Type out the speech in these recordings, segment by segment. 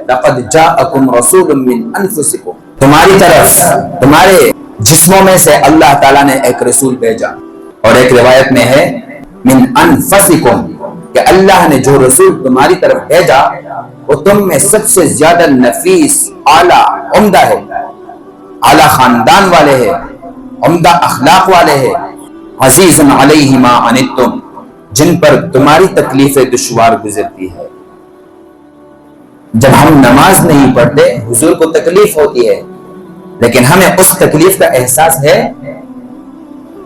لقد جاءکم رسول من انفسکم، تمہاری طرف تمہارے جسموں میں سے اللہ تعالیٰ نے ایک رسول بھیجا. اور ایک روایت میں ہے من انفسکم، کہ اللہ نے جو رسول تمہاری طرف بھیجا وہ تم میں سب سے زیادہ نفیس، اعلیٰ، عمدہ ہے، اعلیٰ خاندان والے ہیں، عمدہ اخلاق والے ہیں. عزیز علیہ ما عنتم، جن پر تمہاری تکلیفیں دشوار گزرتی ہے. جب ہم نماز نہیں پڑھتے حضور کو تکلیف ہوتی ہے، لیکن ہمیں اس تکلیف کا احساس ہے.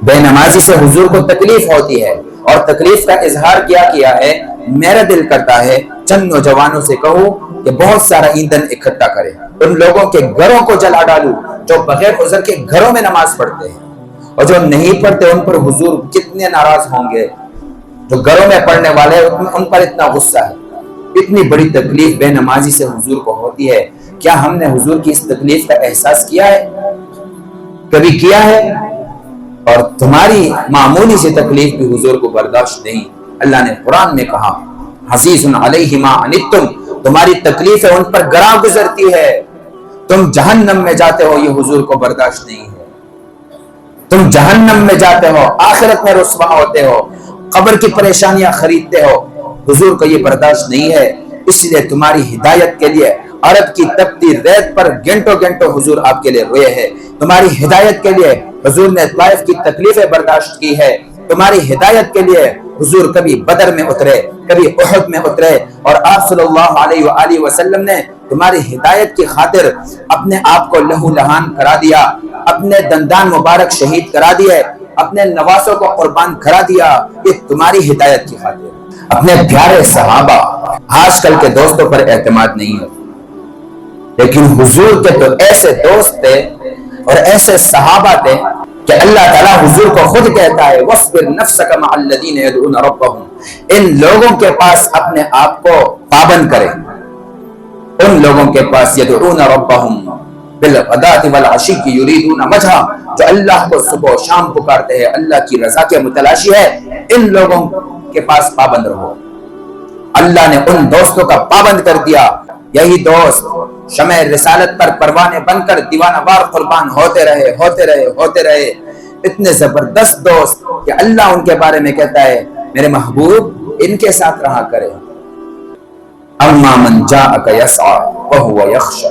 بے نمازی سے حضور کو تکلیف ہوتی ہے، اور تکلیف کا اظہار کیا ہے. میرا دل کرتا ہے چند نوجوانوں سے کہوں کہ بہت سارا ایندھن اکٹھا کرے، ان لوگوں کے گھروں کو جلا ڈالوں جو بغیر عذر کے گھروں میں نماز پڑھتے ہیں، اور جو نہیں پڑھتے ان پر حضور کتنے ناراض ہوں گے. جو گھروں میں پڑھنے والے ان پر اتنا غصہ ہے. اتنی بڑی تکلیف بے نمازی سے حضور کو ہوتی ہے. کیا ہم نے حضور کی اس تکلیف کا احساس کیا ہے؟ کبھی کیا ہے؟ اور تمہاری معمولی سی تکلیف بھی حضور کو برداشت نہیں. اللہ نے قرآن میں کہا حسیس علیہ ما عنتم، تمہاری تکلیفیں ان پر گراں گزرتی ہے. تم جہنم میں جاتے ہو، یہ حضور کو برداشت نہیں ہے. تم جہنم میں جاتے ہو، آخرت میں رسوا ہوتے ہو، قبر کی پریشانیاں خریدتے ہو، حضور کو یہ برداشت نہیں ہے. اس لیے تمہاری ہدایت کے لیے عرب کی تپتی ریت پر گھنٹوں گھنٹوں حضور آپ کے لیے روئے ہیں. تمہاری ہدایت کے لیے حضور نے طائف کی تکلیفیں برداشت کی ہے. تمہاری ہدایت کے لیے حضور کبھی بدر میں اترے، کبھی احد میں اترے، اور آپ صلی اللہ علیہ وآلہ وسلم نے تمہاری ہدایت کی خاطر اپنے آپ کو لہو لہان کرا دیا، اپنے دندان مبارک شہید کرا دیے، اپنے نواسوں کو قربان کرا دیا. یہ تمہاری ہدایت کی خاطر. اپنے پیارے صحابہ، آج کل کے دوستوں پر اعتماد نہیں ہے، لیکن حضور کے تو ایسے دوست تھے اور ایسے صحابہ تھے کہ اللہ تعالیٰ حضور کو خود کہتا ہے وَاصْبِرْ نَفْسَكَ مَعَ الَّذِينَ يَدْعُونَ رَبَّهُمْ، ان لوگوں کے پاس اپنے آپ کو پابند کرے. ان لوگوں کے پاس يَدْعُونَ رَبَّهُمْ بِالْغَدَاةِ وَالْعَشِيِّ يُرِيدُونَ وَجْهَهُ، جو اللہ کو صبح و شام پکارتے ہیں، اللہ کی رضا کے متلاشی ہے. ان لوگوں کے پاس پابند رہو. اللہ نے ان دوستوں کا پابند کر دیا. یہی دوست شمع رسالت پر پروانے بن کر دیوانہ وار قربان ہوتے رہے. اتنے زبردست دوست کہ اللہ ان کے بارے میں کہتا ہے میرے محبوب ان کے ساتھ رہا کرے. اما من جاءک یسعی وہو یخشی،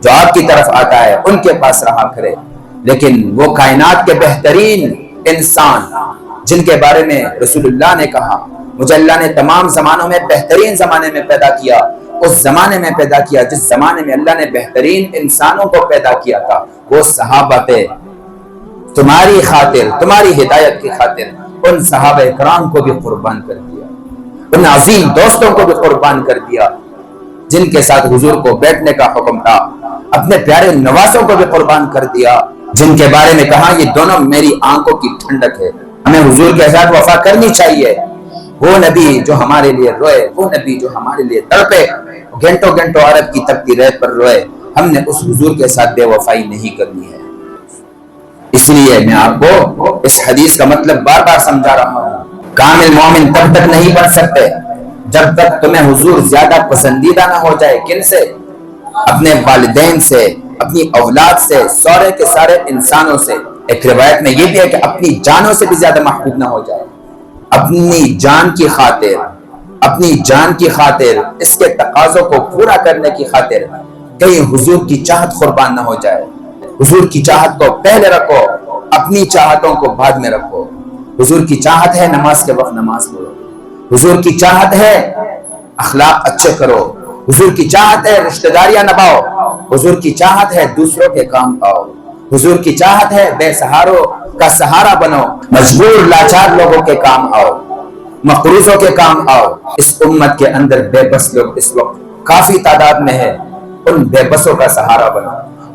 جو آپ کی طرف آتا ہے ان کے پاس رہا کرے. لیکن وہ کائنات کے بہترین انسان جن کے بارے میں رسول اللہ نے کہا مجھے اللہ نے تمام زمانوں میں بہترین زمانے میں پیدا کیا، اس زمانے میں پیدا کیا جس زمانے میں اللہ نے بہترین انسانوں کو پیدا کیا تھا، وہ صحابہ تھے. تمہاری خاطر، تمہاری ہدایت کی خاطر ان صحابہ کرام کو بھی قربان کر دیا، ان عظیم دوستوں کو بھی قربان کر دیا جن کے ساتھ حضور کو بیٹھنے کا حکم تھا. اپنے پیارے نواسوں کو بھی قربان کر دیا جن کے بارے میں کہا یہ دونوں میری آنکھوں کی ٹھنڈک ہے. ہمیں حضور کے ساتھ وفا کرنی چاہیے. وہ نبی جو ہمارے لیے روئے، وہ نبی جو ہمارے لیے تڑپے، گھنٹوں گھنٹوں عرب کی تپتی ریت پر روئے، ہم نے اس حضور کے ساتھ بے وفائی نہیں کرنی ہے. اس لیے میں آپ کو اس حدیث کا مطلب بار بار سمجھا رہا ہوں. کامل مومن تب تک نہیں بن سکتے جب تک تمہیں حضور زیادہ پسندیدہ نہ ہو جائے. کن سے؟ اپنے والدین سے، اپنی اولاد سے، سورے کے سارے انسانوں سے. ایک روایت میں یہ بھی ہے کہ اپنی جانوں سے بھی زیادہ محبوب نہ ہو جائے. اپنی جان کی خاطر، اپنی جان کی خاطر، اس کے تقاضوں کو پورا کرنے کی خاطر کہیں حضور کی چاہت قربان نہ ہو جائے. حضور کی چاہت کو پہلے رکھو، اپنی چاہتوں کو بعد میں رکھو. حضور کی چاہت ہے نماز کے وقت نماز پڑھو. حضور کی چاہت ہے اخلاق اچھے کرو. حضور کی چاہت ہے رشتہ داریاں نبھاؤ. حضور کی چاہت ہے دوسروں کے کام آؤ. حضور کی چاہت ہے بے سہاروں کا سہارا بنو. مجبور لاچار لوگوں کے کام آؤ، مقروضوں کے کام آؤ. اس امت کے اندر بے بس لوگ اس وقت کافی تعداد میں ہے. ان بے بسوں کا سہارا بنو،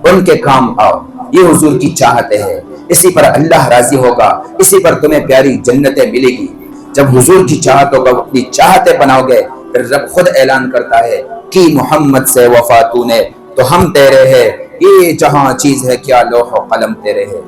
ان کے کام آؤ. یہ حضور کی چاہت ہے. اسی پر اللہ راضی ہوگا، اسی پر تمہیں پیاری جنتیں ملے گی. جب حضور کی چاہتوں کو اپنی چاہتیں بناؤ گے پھر رب خود اعلان کرتا ہے کہ محمد سے وفا تو نے تو ہم تیرے ہیں، یہ جہاں چیز ہے کیا لوح و قلم تیرے ہے.